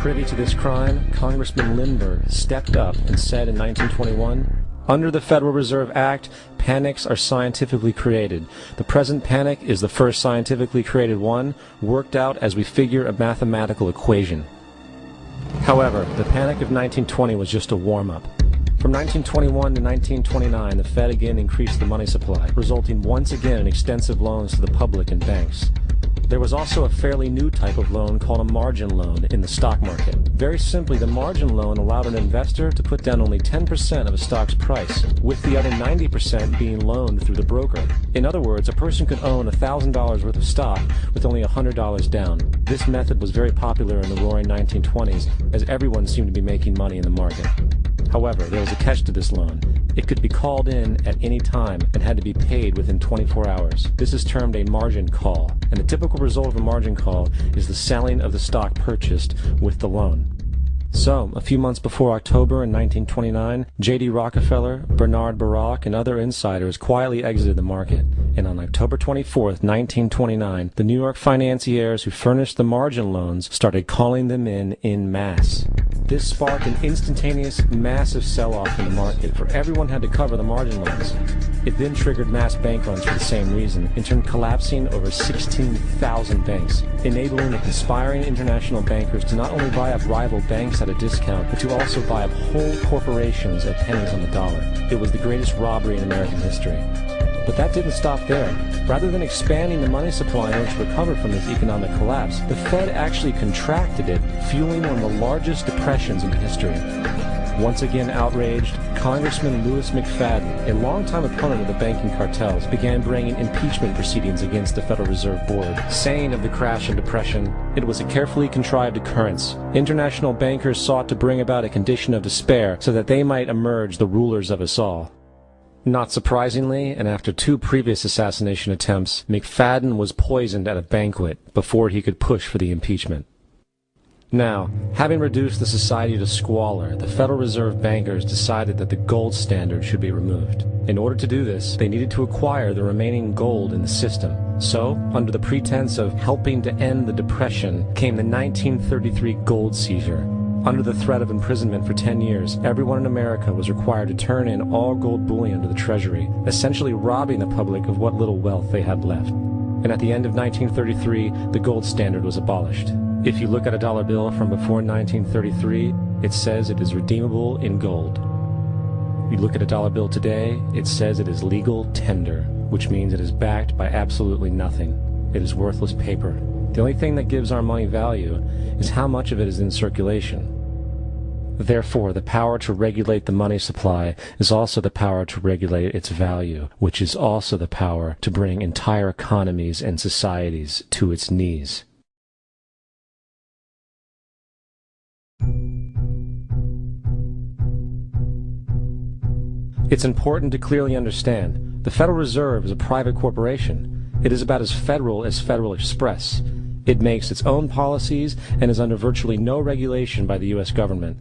privy to this crime, Congressman Lindbergh stepped up and said in 1921, "Under the Federal Reserve Act, panics are scientifically created. The present panic is the first scientifically created one, worked out as we figure a mathematical equation." However, the panic of 1920 was just a warm-up. From 1921 to 1929, the Fed again increased the money supply, resulting once again in extensive loans to the public and banks. There was also a fairly new type of loan called a margin loan in the stock market. Very simply, the margin loan allowed an investor to put down only 10% of a stock's price, with the other 90% being loaned through the broker. In other words, a person could own $1,000 worth of stock with only $100 down. This method was very popular in the roaring 1920s, as everyone seemed to be making money in the market. However, there was a catch to this loan. It could be called in at any time and had to be paid within 24 hours. This is termed a margin call, and the typical result of a margin call is the selling of the stock purchased with the loan. So, a few months before October in 1929, J.D. Rockefeller, Bernard Baruch, and other insiders quietly exited the market. And on October 24th, 1929, the New York financiers who furnished the margin loans started calling them in masse. This sparked an instantaneous, massive sell-off in the market, for everyone had to cover the margin loans. It then triggered mass bank runs for the same reason, in turn collapsing over 16,000 banks, enabling the conspiring international bankers to not only buy up rival banks at a discount, but to also buy up whole corporations at pennies on the dollar. It was the greatest robbery in American history. But that didn't stop there. Rather than expanding the money supply in order to recover from this economic collapse, the Fed actually contracted it, fueling one of the largest depressions in history. Once again outraged, Congressman Louis McFadden, a longtime opponent of the banking cartels, began bringing impeachment proceedings against the Federal Reserve Board, saying of the crash and depression, "It was a carefully contrived occurrence. International bankers sought to bring about a condition of despair so that they might emerge the rulers of us all." Not surprisingly, and after 2 previous assassination attempts, McFadden was poisoned at a banquet before he could push for the impeachment. Now, having reduced the society to squalor, the Federal Reserve bankers decided that the gold standard should be removed. In order to do this, they needed to acquire the remaining gold in the system. So, under the pretense of helping to end the Depression, came the 1933 gold seizure. Under the threat of imprisonment for 10 years, everyone in America was required to turn in all gold bullion to the Treasury, essentially robbing the public of what little wealth they had left. And at the end of 1933, the gold standard was abolished. If you look at a dollar bill from before 1933, it says it is redeemable in gold. You look at a dollar bill today, it says it is legal tender, which means it is backed by absolutely nothing. It is worthless paper. The only thing that gives our money value is how much of it is in circulation. Therefore, the power to regulate the money supply is also the power to regulate its value, which is also the power to bring entire economies and societies to its knees. It's important to clearly understand, the Federal Reserve is a private corporation. It is about as Federal Express. It makes its own policies and is under virtually no regulation by the U.S. government.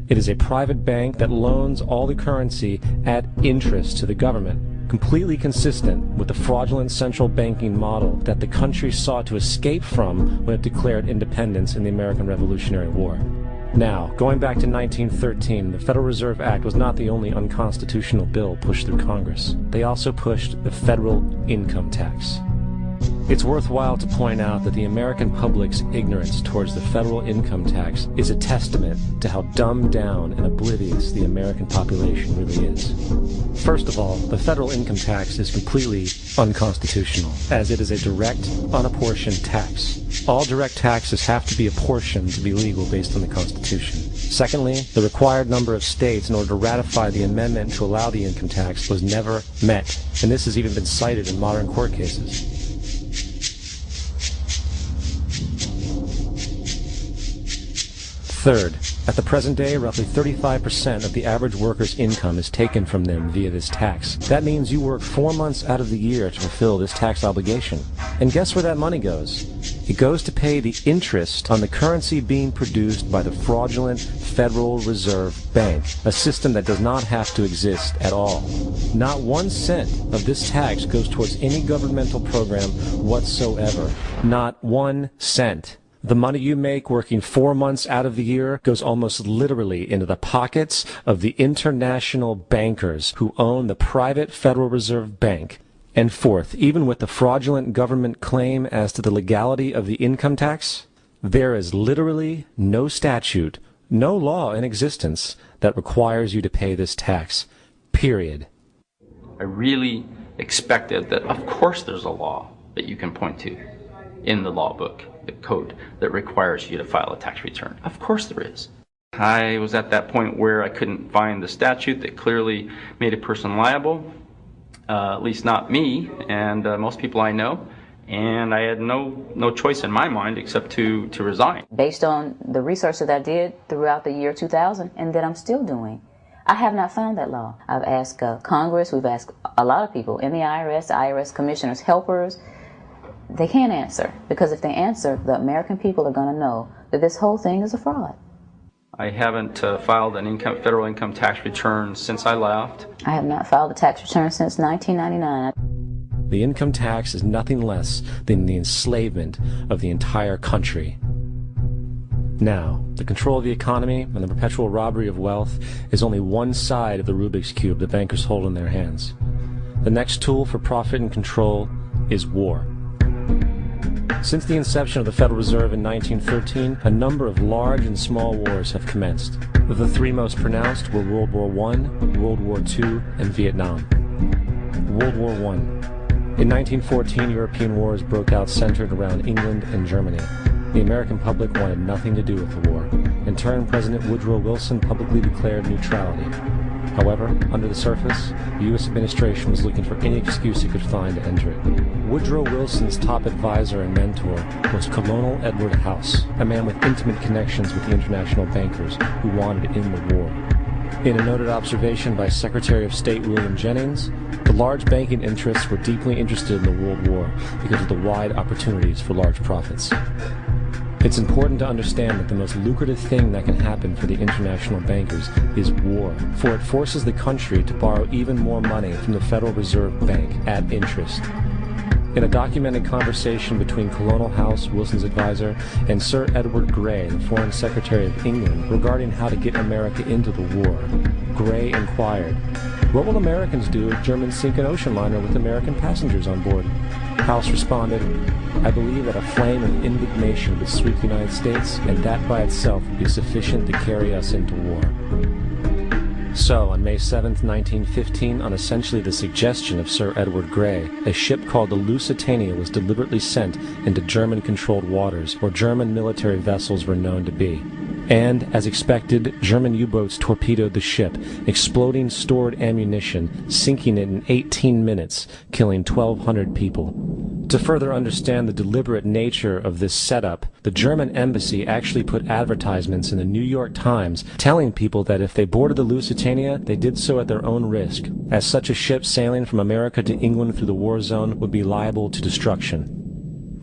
It is a private bank that loans all the currency at interest to the government, completely consistent with the fraudulent central banking model that the country sought to escape from when it declared independence in the American Revolutionary War. Now, going back to 1913, the Federal Reserve Act was not the only unconstitutional bill pushed through Congress. They also pushed the federal income tax. It's worthwhile to point out that the American public's ignorance towards the federal income tax is a testament to how dumbed down and oblivious the American population really is. First of all, the federal income tax is completely unconstitutional, as it is a direct, unapportioned tax. All direct taxes have to be apportioned to be legal based on the Constitution. Secondly, the required number of states in order to ratify the amendment to allow the income tax was never met, and this has even been cited in modern court cases. Third, at the present day, roughly 35% of the average worker's income is taken from them via this tax. That means you work 4 months out of the year to fulfill this tax obligation. And guess where that money goes? It goes to pay the interest on the currency being produced by the fraudulent Federal Reserve Bank, a system that does not have to exist at all. Not 1 cent of this tax goes towards any governmental program whatsoever. Not 1 cent. The money you make working 4 months out of the year goes almost literally into the pockets of the international bankers who own the private Federal Reserve Bank. And fourth, even with the fraudulent government claim as to the legality of the income tax, there is literally no statute, no law in existence that requires you to pay this tax. Period. I really expected that, of course, there's a law that you can point to in the law book, the code, that requires you to file a tax return. Of course there is. I was at that point where I couldn't find the statute that clearly made a person liable, at least not me and most people I know, and I had no choice in my mind except to resign. Based on the research that I did throughout the year 2000 and that I'm still doing, I have not found that law. I've asked Congress, we've asked a lot of people in the IRS commissioners, helpers. They can't answer, because if they answer, the American people are going to know that this whole thing is a fraud. I haven't filed an federal income tax return since I left. I have not filed a tax return since 1999. The income tax is nothing less than the enslavement of the entire country. Now, the control of the economy and the perpetual robbery of wealth is only one side of the Rubik's Cube the bankers hold in their hands. The next tool for profit and control is war. Since the inception of the Federal Reserve in 1913, a number of large and small wars have commenced. The three most pronounced were World War I, World War II, and Vietnam. World War I. In 1914, European wars broke out centered around England and Germany. The American public wanted nothing to do with the war. In turn, President Woodrow Wilson publicly declared neutrality. However, under the surface, the U.S. administration was looking for any excuse it could find to enter it. Woodrow Wilson's top advisor and mentor was Colonel Edward House, a man with intimate connections with the international bankers who wanted in the war. In a noted observation by Secretary of State William Jennings, the large banking interests were deeply interested in the World War because of the wide opportunities for large profits. It's important to understand that the most lucrative thing that can happen for the international bankers is war, for it forces the country to borrow even more money from the Federal Reserve Bank at interest. In a documented conversation between Colonel House, Wilson's advisor, and Sir Edward Grey, the Foreign Secretary of England, regarding how to get America into the war, Grey inquired, "What will Americans do if Germans sink an ocean liner with American passengers on board?" House responded, "I believe that a flame of indignation would sweep the United States, and that by itself would be sufficient to carry us into war." So, on May 7, 1915, on essentially the suggestion of Sir Edward Grey, a ship called the Lusitania was deliberately sent into German-controlled waters, where German military vessels were known to be. And, as expected, German U-boats torpedoed the ship, exploding stored ammunition, sinking it in 18 minutes, killing 1,200 people. To further understand the deliberate nature of this setup, the German embassy actually put advertisements in the New York Times telling people that if they boarded the Lusitania, they did so at their own risk, as such a ship sailing from America to England through the war zone would be liable to destruction.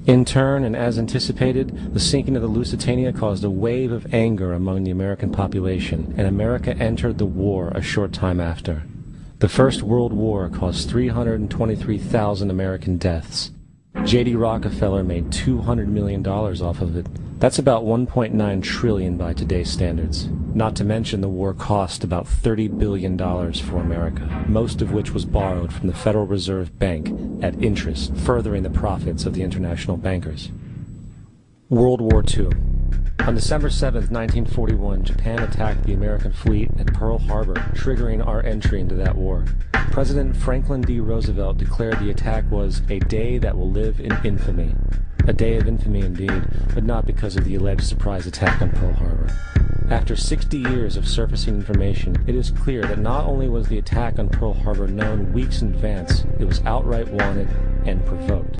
In turn, and as anticipated, the sinking of the Lusitania caused a wave of anger among the American population, and America entered the war a short time after. The First World War caused 323,000 American deaths. J.D. Rockefeller made $200 million off of it. That's about $1.9 trillion by today's standards. Not to mention the war cost about $30 billion for America, most of which was borrowed from the Federal Reserve Bank at interest, furthering the profits of the international bankers. World War II. On December 7, 1941, Japan attacked the American fleet at Pearl Harbor, triggering our entry into that war. President Franklin D. Roosevelt declared the attack was a day that will live in infamy. A day of infamy indeed, but not because of the alleged surprise attack on Pearl Harbor. After 60 years of surfacing information, it is clear that not only was the attack on Pearl Harbor known weeks in advance, it was outright wanted and provoked.